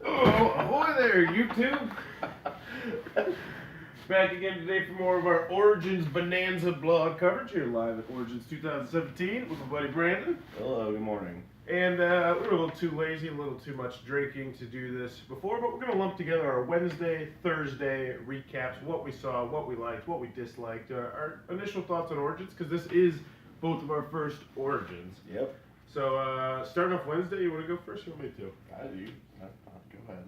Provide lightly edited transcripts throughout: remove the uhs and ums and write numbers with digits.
Oh, ahoy there, YouTube! Back again today for more of our Origins Bonanza blog coverage here live at Origins 2017 with my buddy Brandon. Hello, good morning. And we were a little too lazy, a little too much drinking to do this before, but we're going to lump together our Wednesday, Thursday recaps, what we saw, what we liked, what we disliked, our initial thoughts on Origins, because this is both of our first Origins. Yep. So, starting off Wednesday, you want to go first or you want me to? I do. Go ahead.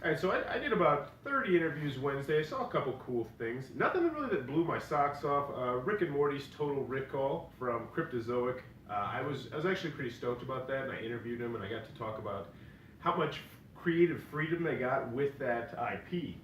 Alright, so I did about 30 interviews Wednesday. I saw a couple cool things. Nothing really that blew my socks off. Rick and Morty's Total Recall from Cryptozoic. I was actually pretty stoked about that, and I interviewed him, and I got to talk about how much creative freedom they got with that IP.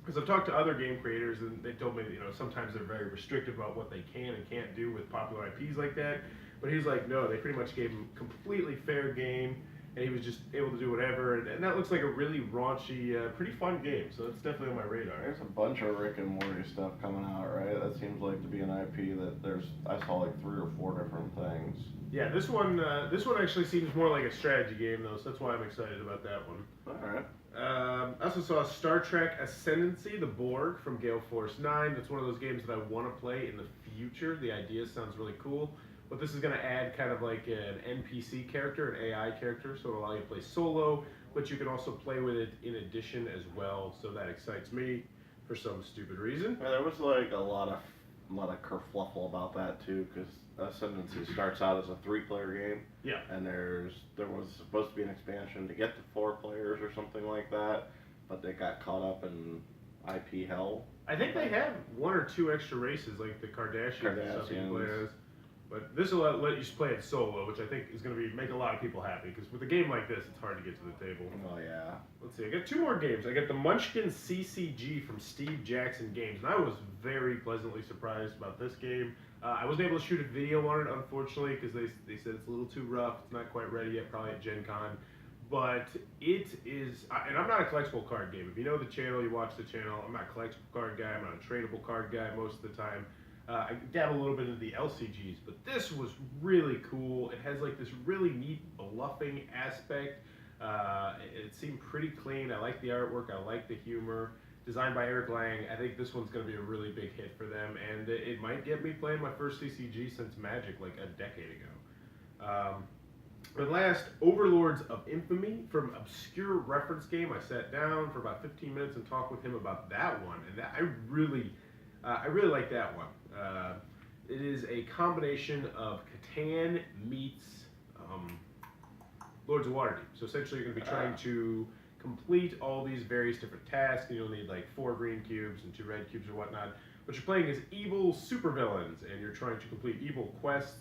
Because I've talked to other game creators, and they told me that, sometimes they're very restrictive about what they can and can't do with popular IPs like that. But he's like, no, they pretty much gave him completely fair game, and he was just able to do whatever, and that looks like a really raunchy, pretty fun game, so it's definitely on my radar. There's a bunch of Rick and Morty stuff coming out, right? That seems like to be an IP that I saw like 3 or 4 different things. Yeah, this one actually seems more like a strategy game, though, so that's why I'm excited about that one. Alright. I also saw Star Trek Ascendancy, the Borg from Gale Force 9. That's one of those games that I want to play in the future. The idea sounds really cool. But this is going to add kind of like an NPC character, an AI character, so it'll allow you to play solo, but you can also play with it in addition as well, so that excites me for some stupid reason. Yeah, there was like a lot of kerfluffle about that too, because Ascendancy starts out as a 3-player game. Yeah. And there was supposed to be an expansion to get to 4 players or something like that, but they got caught up in IP hell. I think they have 1 or 2 extra races, like the Kardashians and stuff you can play as. But this will let you play it solo, which I think is going to make a lot of people happy, because with a game like this, it's hard to get to the table. Oh, yeah. Let's see, I got 2 more games. I got the Munchkin CCG from Steve Jackson Games, and I was very pleasantly surprised about this game. I wasn't able to shoot a video on it, unfortunately, because they said it's a little too rough. It's not quite ready yet, probably at Gen Con. But it is, and I'm not a collectible card game. If you know the channel, you watch the channel, I'm not a collectible card guy, I'm not a tradable card guy most of the time. I dabble a little bit into the LCGs, but this was really cool. It has like this really neat bluffing aspect. It seemed pretty clean. I like the artwork. I like the humor. Designed by Eric Lang. I think this one's going to be a really big hit for them, and it might get me playing my first CCG since Magic like a decade ago. But last, Overlords of Infamy from Obscure Reference Game. I sat down for about 15 minutes and talked with him about that one, and I really like that one. It is a combination of Catan meets Lords of Waterdeep. So essentially you're going to be trying to complete all these various different tasks. You'll need like 4 green cubes and 2 red cubes or whatnot. But you're playing as evil supervillains, and you're trying to complete evil quests.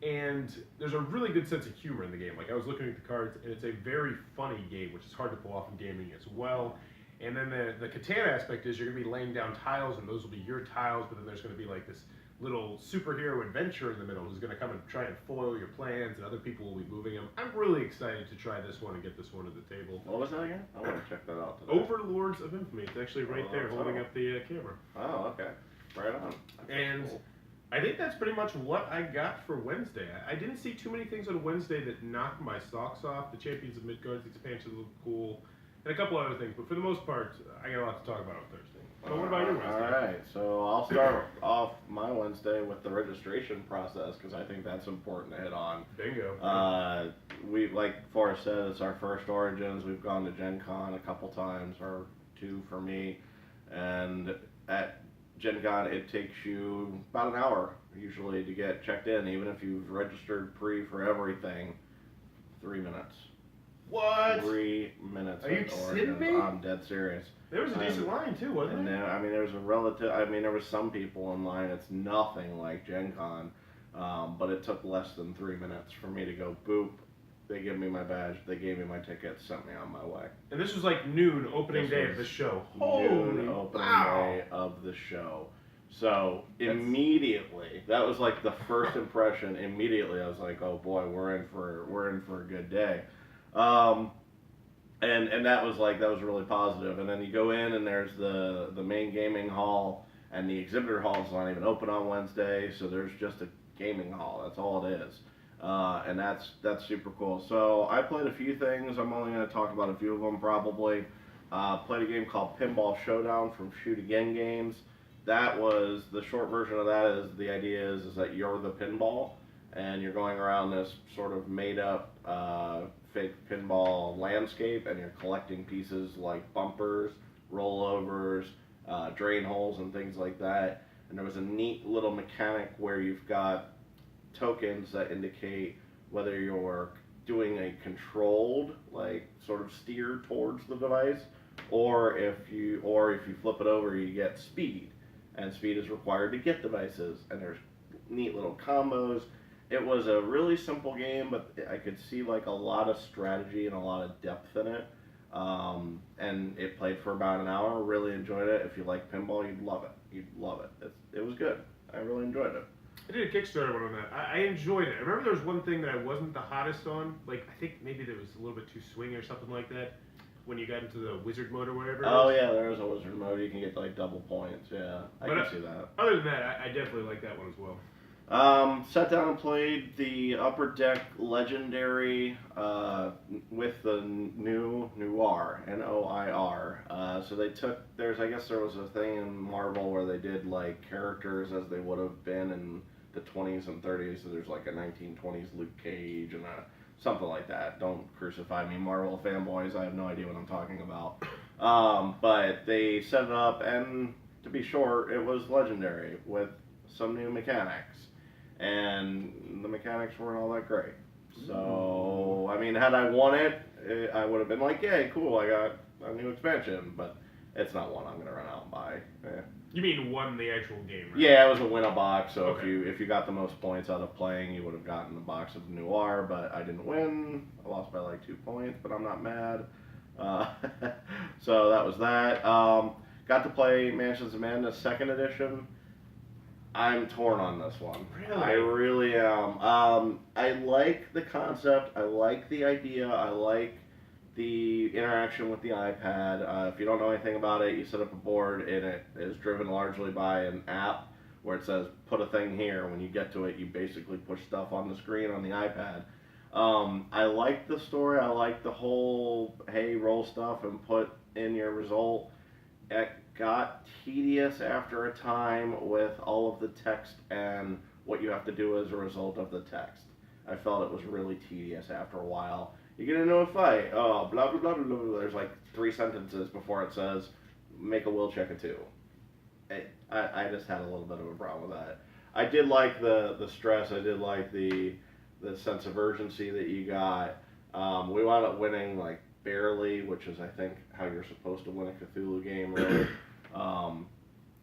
And there's a really good sense of humor in the game. Like, I was looking at the cards, and it's a very funny game, which is hard to pull off in gaming as well. And then the Catan aspect is you're going to be laying down tiles, and those will be your tiles, but then there's going to be like this little superhero adventure in the middle who's going to come and try and foil your plans, and other people will be moving them. I'm really excited to try this one and get this one to the table. What was that again? I want to check that out today. Overlords of Infamy. It's actually right there holding up the camera. Oh, okay. Right on. And cool. I think that's pretty much what I got for Wednesday. I didn't see too many things on Wednesday that knocked my socks off. The Champions of Midgard's expansion looked cool, and a couple other things. But for the most part, I got a lot to talk about on Thursday. But what about your Wednesday? Alright, so I'll start off my Wednesday with the registration process, because I think that's important to hit on. Bingo. We, like Forrest said, it's our first Origins. We've gone to Gen Con a couple times, or 2 for me, and at Gen Con it takes you about an hour usually to get checked in, even if you've registered pre for everything. 3 minutes. What? 3 minutes. Are you kidding me? I'm dead serious. There was a decent line too, wasn't there? I mean, there was some people in line. It's nothing like Gen Con, but it took less than 3 minutes for me to go boop. They give me my badge, they gave me my ticket, sent me on my way. And this was like noon opening day of the show. Noon opening day of the show. So immediately, that was like the first impression. Immediately, I was like, "Oh boy, we're in for a good day." And that was really positive. And then you go in, and there's the main gaming hall, and the exhibitor hall is not even open on Wednesday, so there's just a gaming hall. That's all it is. and that's super cool. So I played a few things. I'm only going to talk about a few of them probably. Played a game called Pinball Showdown from Shoot Again Games. That was the short version of that. Is the idea is that you're the pinball and you're going around this sort of made up fake pinball landscape, and you're collecting pieces like bumpers, rollovers, drain holes, and things like that. And there was a neat little mechanic where you've got tokens that indicate whether you're doing a controlled, like sort of steer towards the device, or if you flip it over, you get speed, and speed is required to get devices. And there's neat little combos. It was a really simple game, but I could see like a lot of strategy and a lot of depth in it. And it played for about an hour. Really enjoyed it. If you like pinball, you'd love it. You'd love it. It was good. I really enjoyed it. I did a Kickstarter one on that. I enjoyed it. I remember there was one thing that I wasn't the hottest on. Like, I think maybe there was a little bit too swing or something like that when you got into the wizard mode or whatever. Oh, yeah, there was a wizard mode. You can get, like, double points. Yeah, I can see that. Other than that, I definitely like that one as well. Sat down and played the Upper Deck Legendary with the new Noir, Noir. So they took, I guess there was a thing in Marvel where they did like characters as they would have been in the 20s and 30s. So there's like a 1920s Luke Cage and something like that. Don't crucify me, Marvel fanboys. I have no idea what I'm talking about. But they set it up, and to be short, it was Legendary with some new mechanics. And the mechanics weren't all that great. So, I mean, had I won it, I would have been like, yay, cool, I got a new expansion. But it's not one I'm going to run out and buy. You mean won the actual game, right? Yeah, it was a win-a-box. So okay. if you got the most points out of playing, you would have gotten the box of Noir. But I didn't win. I lost by like 2 points, but I'm not mad. So that was that. Got to play Mansions of Madness 2nd Edition. I'm torn on this one. Really? I really am. I like the concept. I like the idea. I like the interaction with the iPad. If you don't know anything about it, you set up a board, and it is driven largely by an app where it says, put a thing here. When you get to it, you basically push stuff on the screen on the iPad. I like the story. I like the whole, hey, roll stuff and put in your result. It got tedious after a time with all of the text and what you have to do as a result of the text. I felt it was really tedious after a while. You get into a fight, oh, blah, blah, blah, blah, blah. There's like 3 sentences before it says, make a will check of 2. I just had a little bit of a problem with that. I did like the stress. I did like the sense of urgency that you got. We wound up winning like barely, which is I think how you're supposed to win a Cthulhu game, really.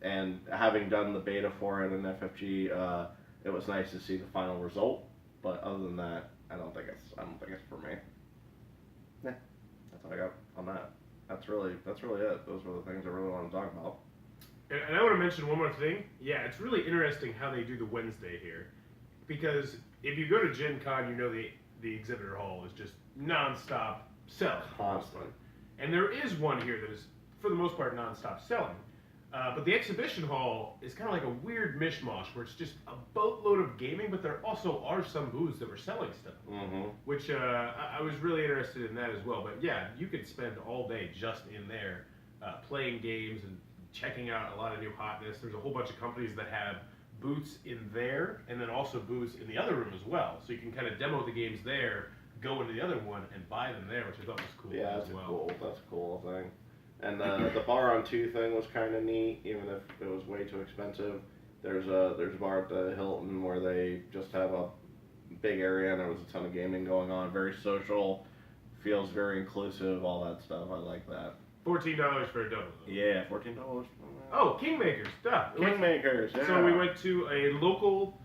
And having done the beta for it in FFG, it was nice to see the final result. But other than that, I don't think it's for me. Yeah, that's all I got on that. That's really it. Those were the things I really want to talk about. And I want to mention one more thing. Yeah, it's really interesting how they do the Wednesday here, because if you go to Gen Con, you know the exhibitor hall is just non-stop selling. Constant. And there is one here that is, for the most part, non-stop selling. But the exhibition hall is kind of like a weird mishmash where it's just a boatload of gaming, but there also are some booths that were selling stuff, which I was really interested in that as well. But yeah, you could spend all day just in there playing games and checking out a lot of new hotness. There's a whole bunch of companies that have booths in there and then also booths in the other room as well. So you can kind of demo the games there, go into the other one, and buy them there, which I thought was cool Yeah, as well. Cool. That's a cool thing. And the bar on 2 thing was kind of neat, even if it was way too expensive. There's a bar at the Hilton where they just have a big area and there was a ton of gaming going on. Very social, feels very inclusive, all that stuff. I like that. $14 for a double. Yeah, $14. Oh, Kingmakers, duh. Kingmakers, yeah. So we went to a local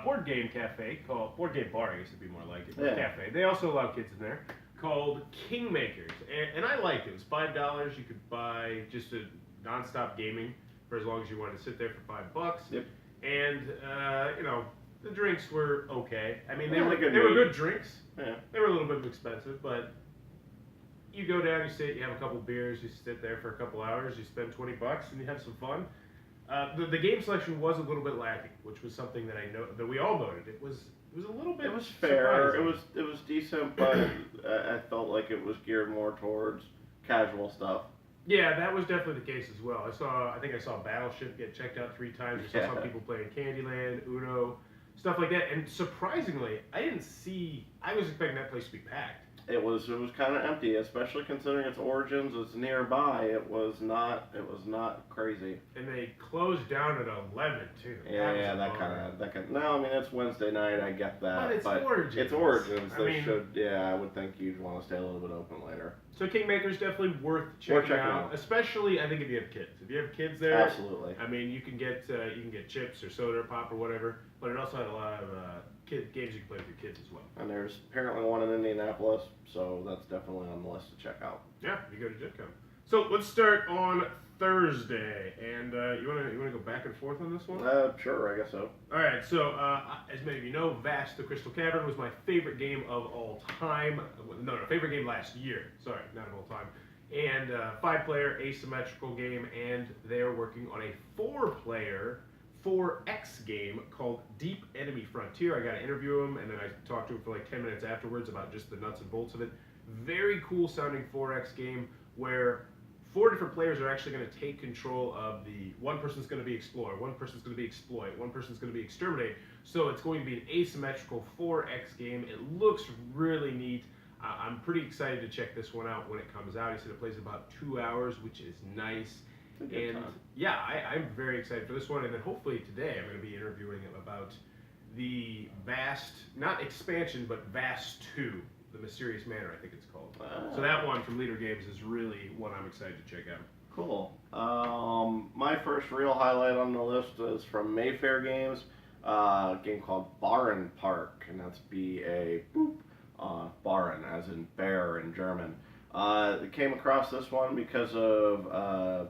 board game cafe called, board game bar, I guess it'd be more like it, but cafe. They also allow kids in there, called Kingmakers. And I liked it. It was $5. You could buy just a non-stop gaming for as long as you wanted to sit there for $5. Yep. And, you know, the drinks were okay. I mean, they were good drinks. Yeah. They were a little bit expensive, but you go down, you sit, you have a couple beers, you sit there for a couple hours, you spend $20, and you have some fun. The game selection was a little bit lacking, which was something that I know that we all noted. It was It was a little bit. It was fair. Surprising. It was decent, but I felt like it was geared more towards casual stuff. Yeah, that was definitely the case as well. I think I saw Battleship get checked out 3 times. I saw some people playing Candyland, Uno, stuff like that. And surprisingly, I was expecting that place to be packed. It was kind of empty, especially considering its origins. It's nearby. It was not crazy. And they closed down at 11 too. Yeah, that kind of. No, I mean it's Wednesday night. I get that, but Origins. It's Origins. I mean, should. Yeah, I would think you'd want to stay a little bit open later. So Kingmaker's definitely worth checking out, especially I think if you have kids. If you have kids there, absolutely. I mean, you can get chips or soda or pop or whatever, but it also had a lot of games you can play with your kids as well. And there's apparently one in Indianapolis, so that's definitely on the list to check out. Yeah, you go to Gen Con. So let's start on Thursday, and you wanna go back and forth on this one? Sure, I guess so. All right. So as many of you know, Vast the Crystal Cavern was my favorite game of all time. No, favorite game last year. Sorry, not of all time. And 5-player asymmetrical game, and they're working on a 4-player 4X game called Deep Enemy Frontier. I got to interview him, and then I talked to him for like 10 minutes afterwards about just the nuts and bolts of it. Very cool sounding 4X game where 4 different players are actually going to take control of one person's going to be explorer, one person's going to be exploit, one person's going to be exterminate. So it's going to be an asymmetrical 4X game. It looks really neat. I'm pretty excited to check this one out when it comes out. He said it plays about 2 hours, which is nice. And yeah, I'm very excited for this one. And then hopefully today I'm going to be interviewing him about the Vast, not expansion, but Vast 2, The Mysterious Manor, I think it's called. So that one from Leader Games is really one I'm excited to check out. Cool. My first real highlight on the list is from Mayfair Games, a game called Bahrein Park, and that's Bahrein, as in bear in German. Came across this one because of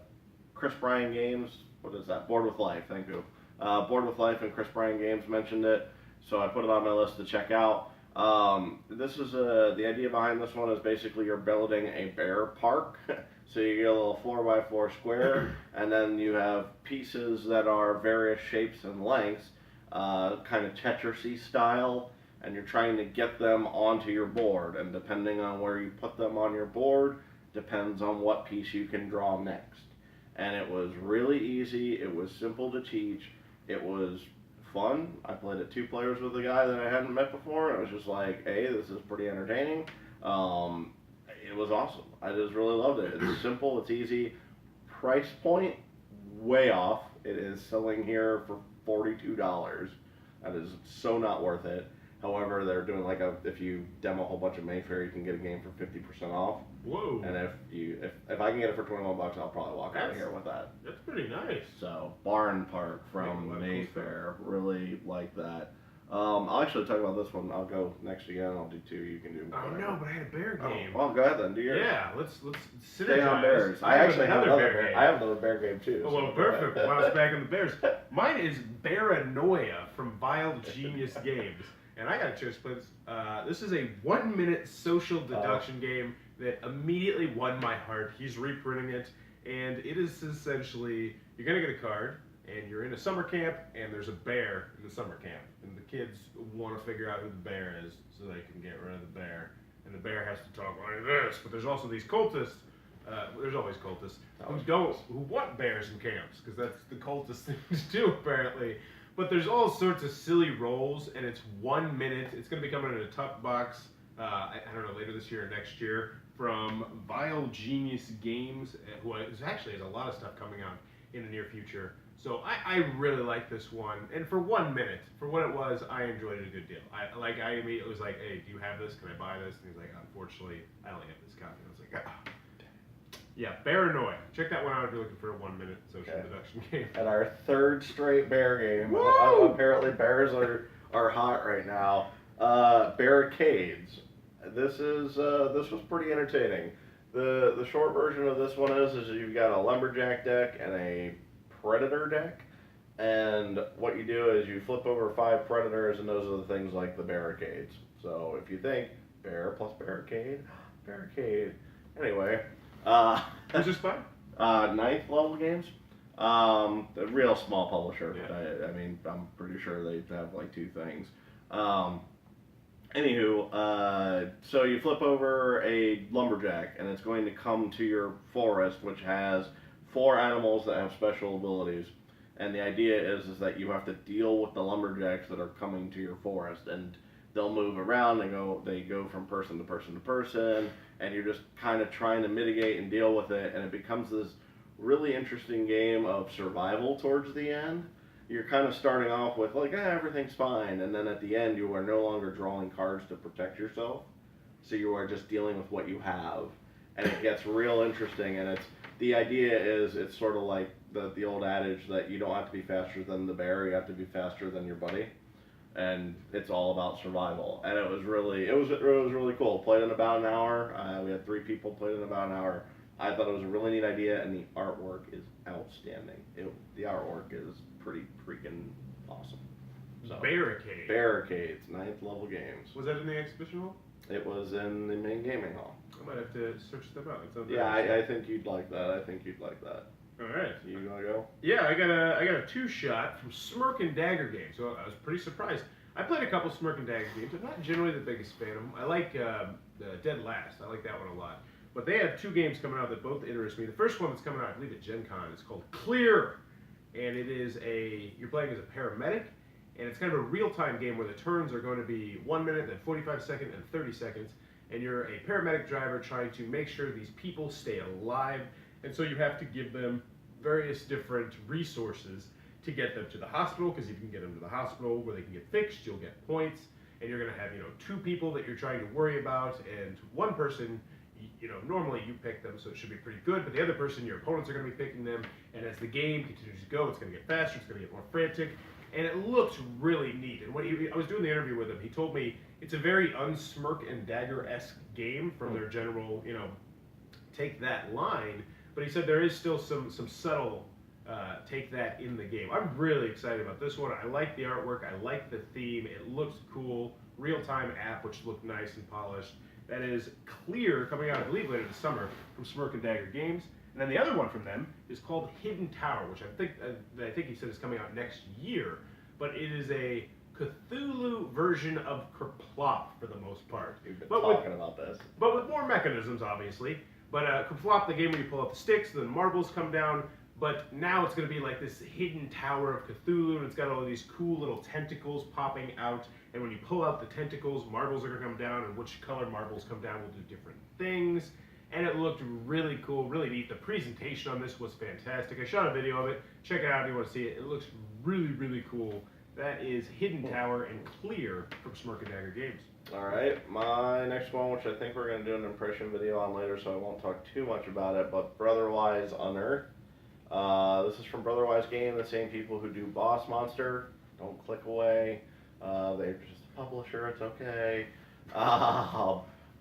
Chris Bryan Games. What is that? Board with Life. Thank you. Board with Life and Chris Bryan Games mentioned it, so I put it on my list to check out. This is the idea behind this one is basically you're building a bear park. So you get a little 4x4 square, and then you have pieces that are various shapes and lengths, kind of Tetris-y style, and you're trying to get them onto your board. And depending on where you put them on your board, depends on what piece you can draw next. And it was really easy. It was simple to teach. It was fun. I played it 2 players with a guy that I hadn't met before, and it was just like, hey, this is pretty entertaining. It was awesome. I just really loved it. It's simple. It's easy. Price point, way off. It is selling here for $42. That is so not worth it. However, they're doing if you demo a whole bunch of Mayfair, you can get a game for 50% off. Whoa! And if I can get it for $21, I'll probably walk out of here with that. That's pretty nice. So Bahrein Park from Mayfair, really like that. I'll actually talk about this one. I'll go next again. I'll do 2. You can do. Oh no, but I had a bear game. Oh, well, go ahead then. Do yours. Yeah, let's stay on bears. I actually have another bear game. I have another bear game too. Oh, well, perfect. While I was back on the bears, mine is Paranoia from Vile Genius Games. And I got a chance to play this. This is a 1-minute social deduction game that immediately won my heart. He's reprinting it, and it is essentially, you're going to get a card, and you're in a summer camp, and there's a bear in the summer camp. And the kids want to figure out who the bear is so they can get rid of the bear. And the bear has to talk like this. But there's also these cultists. There's always cultists who want bears in camps, because that's the cultist thing to do, apparently. But there's all sorts of silly rolls, and it's 1 minute. It's going to be coming in a tough box, I don't know, later this year or next year, from Vile Genius Games, who actually has a lot of stuff coming out in the near future. So I really like this one. And for 1 minute, for what it was, I enjoyed it a good deal. I immediately was like, hey, do you have this? Can I buy this? And he's like, unfortunately, I only have this copy. And I was like, ah. Yeah, Paranoia. Check that one out if you're looking for a 1 minute social deduction game. And our 3rd straight bear game. Apparently bears are hot right now. Barricades. This was pretty entertaining. The short version of this one is you've got a lumberjack deck and a predator deck. And what you do is you flip over 5 predators, and those are the things like the barricades. So if you think bear plus barricade. Anyway. Who's this by? 9th level games. A real small publisher. Yeah. I mean, I'm pretty sure they have like 2 things. Um, so you flip over a lumberjack, and it's going to come to your forest, which has 4 animals that have special abilities. And the idea is that you have to deal with the lumberjacks that are coming to your forest, and they'll move around. They go from person to person to person, and you're just kind of trying to mitigate and deal with it. And it becomes this really interesting game of survival towards the end. You're kind of starting off with like, everything's fine, and then at the end you are no longer drawing cards to protect yourself, so you are just dealing with what you have, and it gets real interesting. And the idea is it's sort of like the old adage that you don't have to be faster than the bear, you have to be faster than your buddy, and it's all about survival. And it was really cool. Played in about an hour. We had 3 people played in about an hour. I thought it was a really neat idea, and the artwork is outstanding. The artwork is pretty freaking awesome. So, Barricades, 9th level games. Was that in the exhibition hall? It was in the main gaming hall. I might have to search them out. Yeah, I think you'd like that. All right. You gonna go? Yeah, I got a 2-shot from Smirk and Dagger Games. So I was pretty surprised. I played a couple Smirk and Dagger games. I'm not generally the biggest fan of them. I like Dead Last. I like that one a lot. But they have 2 games coming out that both interest me. The first one that's coming out, I believe, at Gen Con, is called Clear. And it is you're playing as a paramedic, and it's kind of a real-time game where the turns are going to be 1 minute, then 45 seconds, and 30 seconds. And you're a paramedic driver trying to make sure these people stay alive. And so you have to give them various different resources to get them to the hospital, because if you can get them to the hospital where they can get fixed, you'll get points. And you're going to have, 2 people that you're trying to worry about, and one person, normally you pick them, so it should be pretty good, but the other person, your opponents are going to be picking them, and as the game continues to go, it's going to get faster, it's going to get more frantic, and it looks really neat. And I was doing the interview with him, he told me it's a very unsmirk and Dagger-esque game from their general, take that line, but he said there is still some subtle take that in the game. I'm really excited about this one. I like the artwork, I like the theme, it looks cool, real-time app, which looked nice and polished. That is Clear, coming out, I believe, later this summer from Smirk and Dagger Games. And then the other one from them is called Hidden Tower, which I think he said is coming out next year. But it is a Cthulhu version of Kerplop for the most part. You've been talking about this. But with more mechanisms, obviously. But Kerplop, the game where you pull out the sticks, then marbles come down. But now it's going to be like this hidden tower of Cthulhu, and it's got all these cool little tentacles popping out. And when you pull out the tentacles, marbles are going to come down, and which color marbles come down will do different things. And it looked really cool, really neat. The presentation on this was fantastic. I shot a video of it. Check it out if you want to see it. It looks really, really cool. That is Hidden Tower and Clear from Smirk and Dagger Games. All right, my next one, which I think we're going to do an impression video on later, so I won't talk too much about it, but Brotherwise Unearthed. This is from Brotherwise Game, the same people who do Boss Monster. Don't click away. They're just a publisher. It's okay.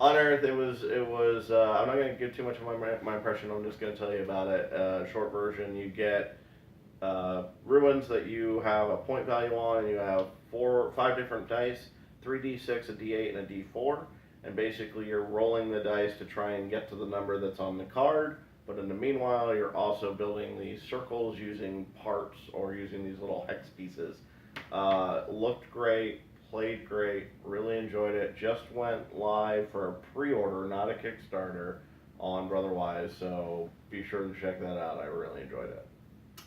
Unearthed. It was. I'm not going to give too much of my impression. I'm just going to tell you about it. Short version. You get ruins that you have a point value on, and you have 5 different dice, 3d6, a d8, and a d4. And basically, you're rolling the dice to try and get to the number that's on the card. But in the meanwhile, you're also building these circles using parts or using these little hex pieces. Looked great, played great, really enjoyed it. Just went live for a pre-order, not a Kickstarter, on Brotherwise, so be sure to check that out. I really enjoyed it.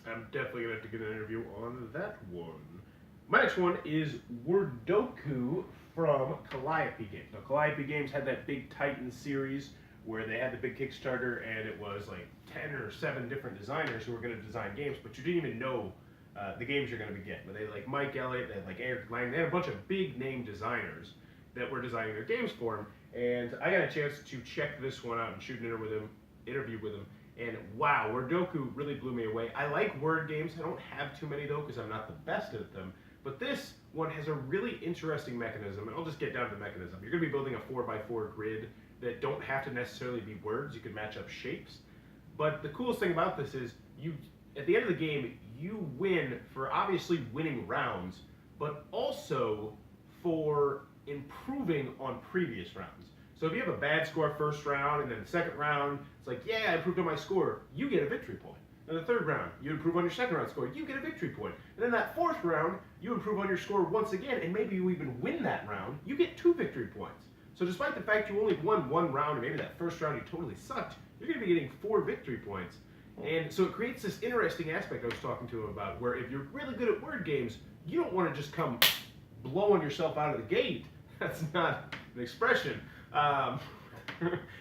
I'm definitely going to have to get an interview on that one. My next one is Doku from Calliope Games. Now, Calliope Games had that big Titan series where they had the big Kickstarter, and it was like 10 or 7 different designers who were going to design games, but you didn't even know the games you're going to be getting. But they had like Mike Elliott, they had like Eric Lang, they had a bunch of big name designers that were designing their games for him, and I got a chance to check this one out and shoot an interview with him, and wow, Doku really blew me away. I like word games. I don't have too many though because I'm not the best at them, but this one has a really interesting mechanism, and I'll just get down to the mechanism. You're going to be building a 4x4 grid that don't have to necessarily be words. You can match up shapes. But the coolest thing about this is at the end of the game, you win for obviously winning rounds, but also for improving on previous rounds. So if you have a bad score first round and then the second round, it's like, yeah, I improved on my score, you get a victory point. In the third round, you improve on your second round score, you get a victory point. And then that fourth round, you improve on your score once again, and maybe you even win that round, you get 2 victory points. So despite the fact you only won 1 round, and maybe that first round you totally sucked, you're going to be getting 4 victory points. And so it creates this interesting aspect I was talking to him about, where if you're really good at word games, you don't want to just come blowing yourself out of the gate. That's not an expression.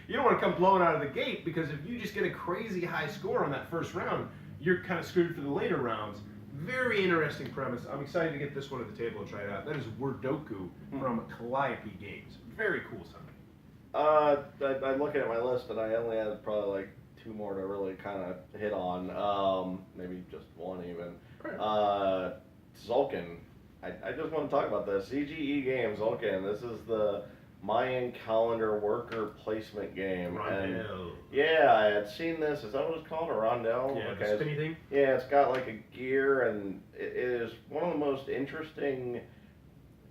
You don't want to come blowing out of the gate, because if you just get a crazy high score on that first round, you're kind of screwed for the later rounds. Very interesting premise. I'm excited to get this one at the table and try it out. That is Doku from Calliope Games. Very cool sounding. I'm looking at my list, and I only had probably like 2 more to really kind of hit on. Maybe just 1 even. Right. Zulkin. I just want to talk about this. CGE Games, Zulkin. This is the Mayan calendar worker placement game. Rondell. Yeah, I had seen this. Is that what it's called? A rondelle? Yeah, okay. the spinny thing? Yeah, it's got like a gear, and it is one of the most interesting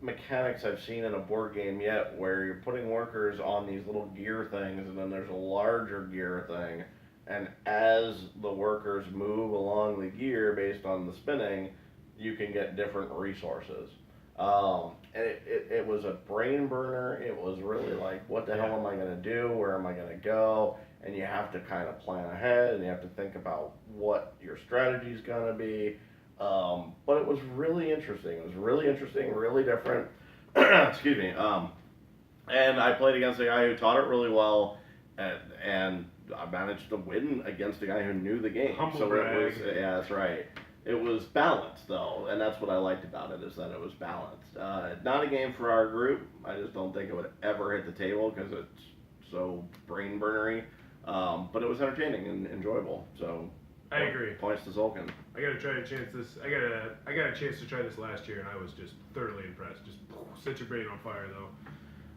mechanics I've seen in a board game yet, where you're putting workers on these little gear things, and then there's a larger gear thing, and as the workers move along the gear based on the spinning, you can get different resources. And it was a brain burner. It was really like, what the hell am I going to do? Where am I going to go? And you have to kind of plan ahead, and you have to think about what your strategy is going to be. But it was really interesting. It was really interesting, really different. Excuse me. And I played against a guy who taught it really well, and I managed to win against a guy who knew the game. Humble brag. Yeah, that's right. It was balanced, though, and that's what I liked about it, is that it was balanced. Not a game for our group. I just don't think it would ever hit the table because it's so brain burnery. But it was entertaining and enjoyable. So I agree. Points to Zulkin. I gotta try to chance this. I got a chance to try this last year, and I was just thoroughly impressed. Just set your brain on fire, though.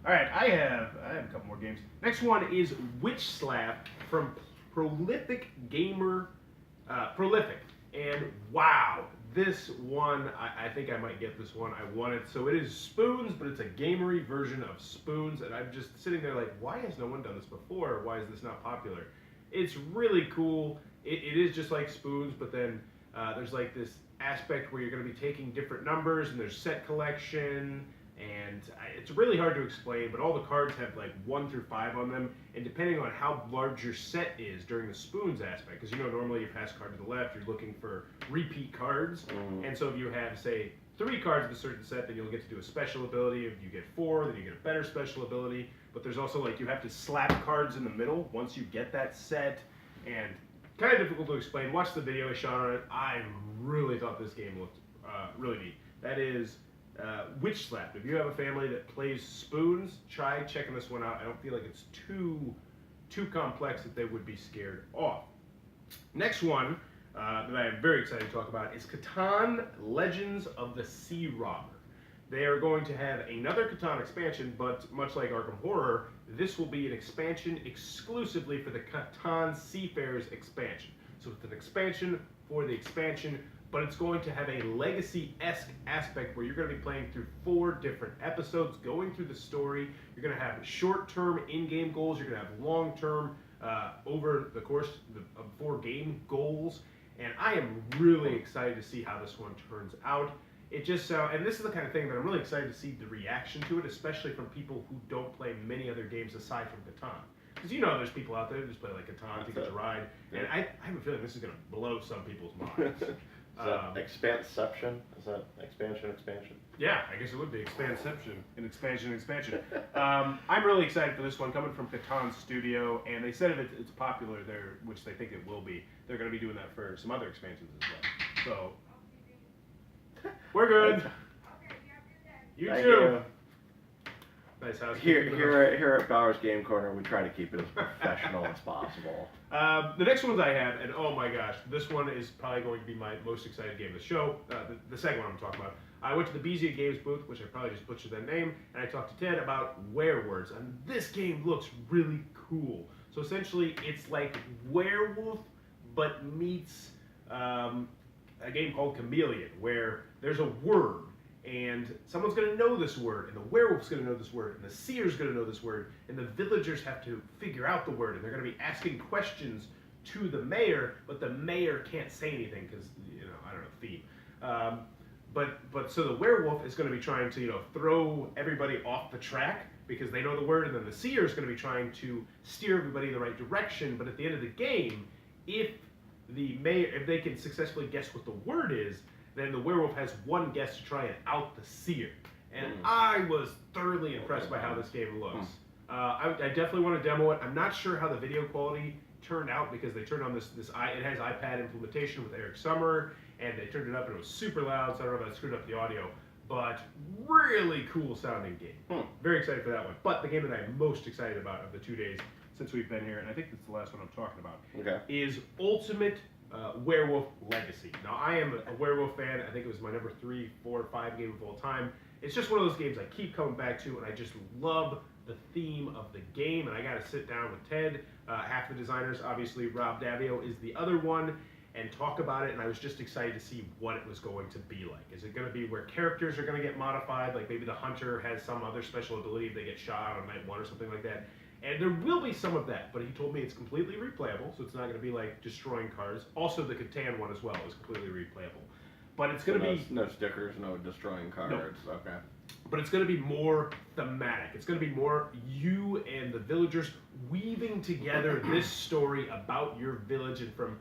All right, I have a couple more games. Next one is Witch Slap from Prolific Gamer. Prolific. And wow, this one, I think I might get this one. I want it. So it is Spoons, but it's a gamery version of Spoons. And I'm just sitting there like, why has no one done this before? Why is this not popular? It's really cool. It is just like Spoons, but then there's like this aspect where you're going to be taking different numbers, and there's set collection. And it's really hard to explain, but all the cards have like 1 through 5 on them, and depending on how large your set is during the Spoons aspect, because you know normally you pass a card to the left, you're looking for repeat cards, and so if you have, say, 3 cards of a certain set, then you'll get to do a special ability. If you get 4, then you get a better special ability, but there's also like you have to slap cards in the middle once you get that set, and kind of difficult to explain. Watch the video I shot on it. I really thought this game looked really neat. That is Witch Slap. If you have a family that plays Spoons, try checking this one out. I don't feel like it's too complex that they would be scared off. Next one that I am very excited to talk about is Catan Legends of the Sea Robber. They are going to have another Catan expansion, but much like Arkham Horror, this will be an expansion exclusively for the Catan Seafarers expansion. So it's an expansion for the expansion, but it's going to have a legacy-esque aspect where you're going to be playing through 4 different episodes, going through the story. You're going to have short-term in-game goals. You're going to have long-term over the course of 4 game goals. And I am really excited to see how this one turns out. It just and this is the kind of thing that I'm really excited to see the reaction to it, especially from people who don't play many other games aside from Catan. Because you know there's people out there who just play like Catan, think it's a ride. And I have a feeling this is going to blow some people's minds. Is that expansion? Is that expansion? Yeah, I guess it would be expansion. I'm really excited for this one, coming from Catan Studio, and they said if it's popular there, which they think it will be, they're going to be doing that for some other expansions as well. So, we're good. You Thank too. you. Nice house. Here at Bowers Game Corner, we try to keep it as professional as possible. The next ones I have, and oh my gosh, this one is probably going to be my most excited game of the show. The second one I'm talking about. I went to the Bezia Games booth, which I probably just butchered that name, and I talked to Ted about Werewords, and this game looks really cool. So essentially, it's like Werewolf, but meets a game called Chameleon, where there's a word, and someone's going to know this word, and the werewolf's going to know this word, and the seer's going to know this word, and the villagers have to figure out the word, and they're going to be asking questions to the mayor, but the mayor can't say anything because, I don't know, theme. But so the werewolf is going to be trying to, throw everybody off the track because they know the word, and then the seer is going to be trying to steer everybody in the right direction. But at the end of the game, if they can successfully guess what the word is, then the werewolf has one guess to try and out the seer. And I was thoroughly impressed by how this game looks. I definitely want to demo it. I'm not sure how the video quality turned out because they turned on it has iPad implementation with Eric Summer, and they turned it up and it was super loud, so I don't know if that screwed up the audio. But really cool sounding game. Very excited for that one. But the game that I'm most excited about of the 2 days since we've been here, and I think that's the last one I'm talking about, is Ultimate Werewolf Legacy. Now, I am a werewolf fan. I think it was my number 3, 4, 5 game of all time. It's just one of those games I keep coming back to, and I just love the theme of the game, and I got to sit down with Ted, half the designers, obviously Rob Davio is the other one, and talk about it, and I was just excited to see what it was going to be like. Is it going to be where characters are going to get modified, like maybe the hunter has some other special ability if they get shot on night 1 or something like that? And there will be some of that, but he told me it's completely replayable, so it's not going to be like destroying cards. Also, the Catan one as well is completely replayable. But it's going to be... No stickers, no destroying cards, okay. But it's going to be more thematic. It's going to be more you and the villagers weaving together this story about your village, and from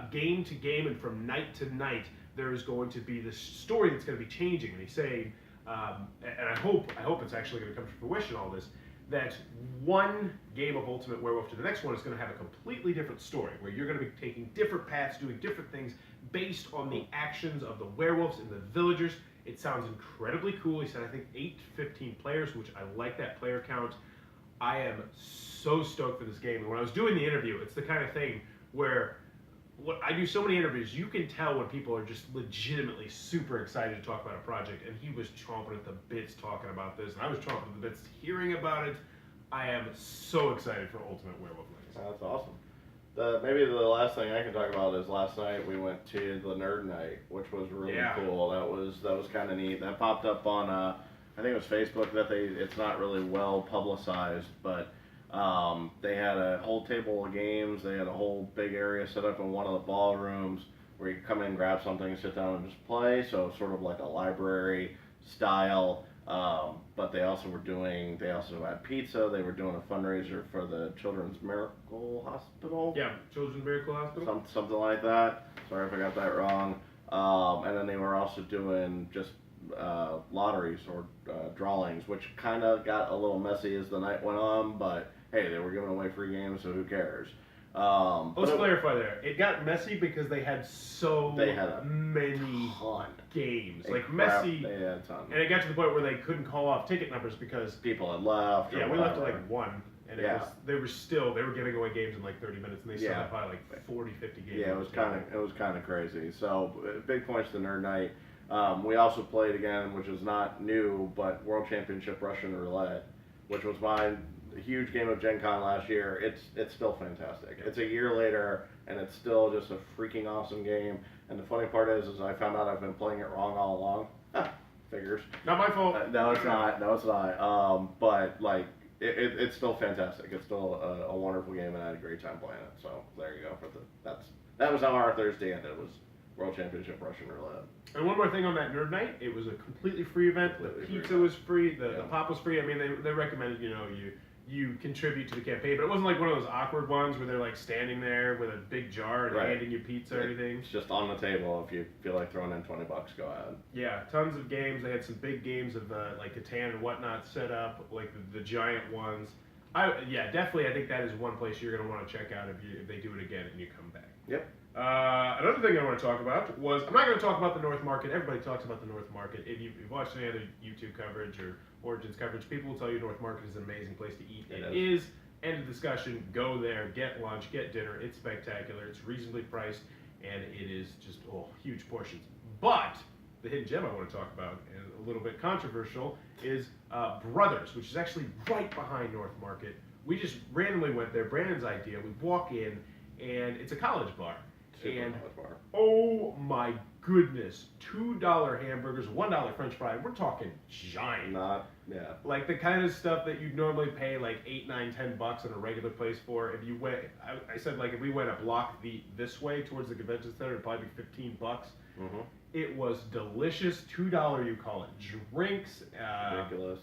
game to game and from night to night, there is going to be this story that's going to be changing. And he's saying, and I hope it's actually going to come to fruition, all this, that one game of Ultimate Werewolf to the next one is going to have a completely different story, where you're going to be taking different paths, doing different things based on the actions of the werewolves and the villagers. It sounds incredibly cool. He said, I think 8 to 15 players, which I like that player count. I am so stoked for this game. And when I was doing the interview, it's the kind of thing where I do so many interviews, you can tell when people are just legitimately super excited to talk about a project, and he was chomping at the bits talking about this, and I was chomping at the bits hearing about it. I am so excited for Ultimate Werewolf Legacy. That's awesome. Maybe the last thing I can talk about is last night we went to the Nerd Night, which was really cool. That was kind of neat. That popped up on I think it was Facebook. It's not really well publicized, but they had a whole table of games. They had a whole big area set up in one of the ballrooms where you could come in, grab something, sit down, and just play. So sort of like a library style. But they also had pizza. They were doing a fundraiser for the Children's Miracle Hospital. Yeah, Children's Miracle Hospital. Something like that. Sorry if I got that wrong. And then they were also doing just lotteries or drawings, which kind of got a little messy as the night went on. But hey, they were giving away free games, so who cares? Let's clarify there. It got messy because they had many games. Like messy. They had a ton. And it got to the point where they couldn't call off ticket numbers because people had left. Yeah, we left at like 1. And they were giving away games in like 30 minutes, and they still had probably like 40, 50 games. Yeah, it was kind of crazy. So big points to Nerd Night. We also played again, which is not new, but World Championship Russian Roulette, which was my huge game of Gen Con last year. It's still fantastic. It's a year later, and it's still just a freaking awesome game. And the funny part is I found out I've been playing it wrong all along. Figures. Not my fault. No, it's not. But like, it's still fantastic. It's still a wonderful game, and I had a great time playing it. So there you go. That was how our Thursday ended. It was World Championship Russian Roulette. And one more thing on that Nerd Night, it was a completely free event. The pizza was free. The pop was free. I mean, they recommended you contribute to the campaign, but it wasn't like one of those awkward ones where they're like standing there with a big jar and handing you pizza or anything. It's just on the table. If you feel like throwing in $20, go ahead. Yeah, tons of games. They had some big games of like Catan and whatnot set up, like the giant ones. Definitely. I think that is one place you're going to want to check out if they do it again and you come back. Yep. Another thing I want to talk about was, I'm not going to talk about the North Market. Everybody talks about the North Market. If you've watched any other YouTube coverage or Origins coverage, people will tell you North Market is an amazing place to eat. It is. End of discussion. Go there, get lunch, get dinner. It's spectacular. It's reasonably priced, and it is just huge portions. But the hidden gem I want to talk about, and a little bit controversial, is Brothers, which is actually right behind North Market. We just randomly went there. Brandon's idea. We walk in, and it's a college bar. Super and knowledge bar. oh my goodness, $2 hamburgers, $1 French fry. We're talking giant. Yeah. Like the kind of stuff that you'd normally pay like $8, $9, $10 in a regular place for. If you went, I said like if we went a block this way towards the convention center, it'd probably be $15. Mm-hmm. It was delicious. $2, you call it, drinks. Ridiculous.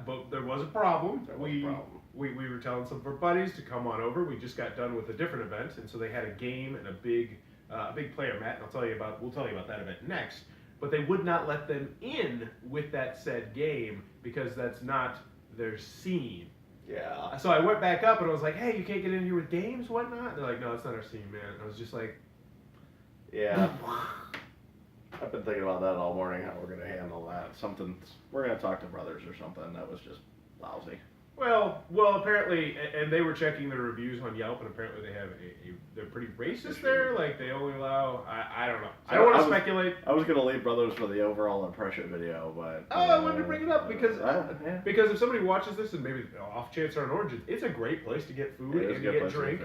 But there was a problem. There was a problem. We were telling some of our buddies to come on over. We just got done with a different event, and so they had a game and a big player mat. And we'll tell you about that event next. But they would not let them in with that said game because that's not their scene. Yeah. So I went back up and I was like, "Hey, you can't get in here with games, whatnot?" And they're like, "No, it's not our scene, man." And I was just like, Yeah. I've been thinking about that all morning, how we're going to handle that. We're going to talk to brothers or something. That was just lousy. Well, apparently, and they were checking the reviews on Yelp, and apparently they have they're pretty racist there. Like they only allow, I don't know. I don't want to speculate. I was gonna leave brothers for the overall impression video, but I wanted to bring it up because yeah. because if somebody watches this and maybe off chance they're on Origins, it's a great place to get food and to get drink.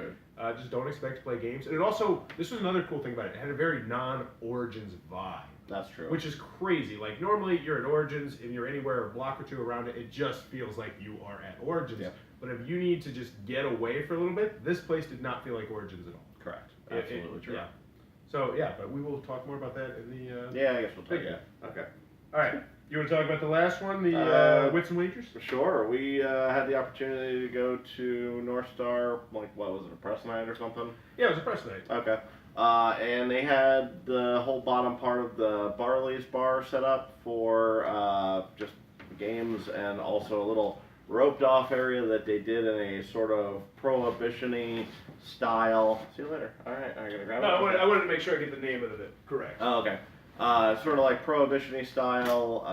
Just don't expect to play games. And it also, this was another cool thing about it. It had a very non-Origins vibe. That's true. Which is crazy. Like normally you're at Origins and you're anywhere a block or two around it, it just feels like you are at Origins. Yeah. But if you need to just get away for a little bit, this place did not feel like Origins at all. Correct. Absolutely true. Yeah. So yeah, but we will talk more about that in the. Yeah, I guess we'll talk. Yeah. Okay. All right. You want to talk about the last one, the Wits and Wagers? Sure. We had the opportunity to go to North Star, like what was it, a press night or something? Yeah, it was a press night. Okay. And they had the whole bottom part of the Barley's bar set up for just games and also a little roped off area that they did in a sort of prohibition-y style. See you later. All right, I'm gonna grab it. No, I wanted to make sure I get the name of it correct. Oh, okay. Sort of like prohibition-y style,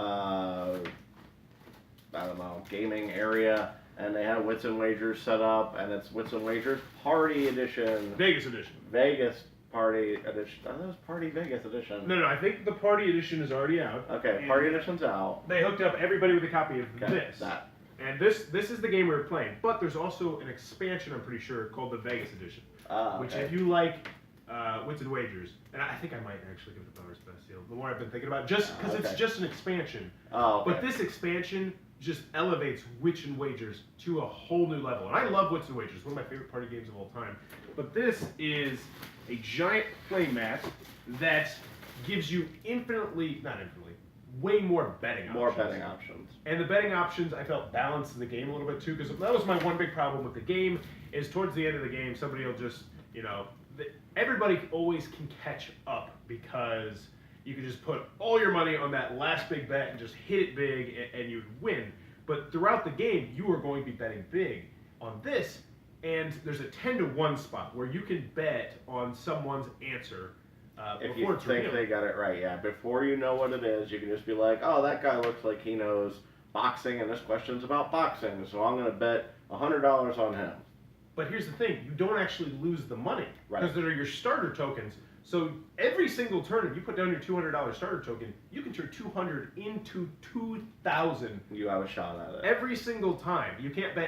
I don't know, gaming area. And they had Wits and Wagers set up, and it's Wits and Wagers Party Edition. Vegas edition. Vegas Party Edition. Oh, that was Party Vegas Edition. No, I think the Party Edition is already out. Okay, Party Edition's out. They hooked up everybody with a copy of Okay, this. that. And this is the game we were playing. But there's also an expansion, I'm pretty sure, called the Vegas Edition. Okay. Which if you like Wits and Wagers, and I think I might actually give it the Powers Best Deal, the more I've been thinking about it, just because it's just an expansion. Oh, okay. But this expansion just elevates Wits and Wagers to a whole new level. And I love Wits and Wagers, one of my favorite party games of all time. But this is a giant playmat that gives you way more betting options. More betting options. And the betting options, I felt, balanced the game a little bit too, because that was my one big problem with the game, is towards the end of the game, somebody will just, everybody always can catch up, because you can just put all your money on that last big bet and just hit it big, and you'd win. But throughout the game, you are going to be betting big on this, and there's a 10-to-1 spot where you can bet on someone's answer If before you it's think revealed. they got it right, yeah. Before you know what it is, you can just be like, oh, that guy looks like he knows boxing, and this question's about boxing, so I'm going to bet $100 on him. But here's the thing, you don't actually lose the money, Right. because they're your starter tokens. So every single turn, if you put down your $200 starter token, you can turn 200 into 2,000 You have a shot at it. every single time. You can't bet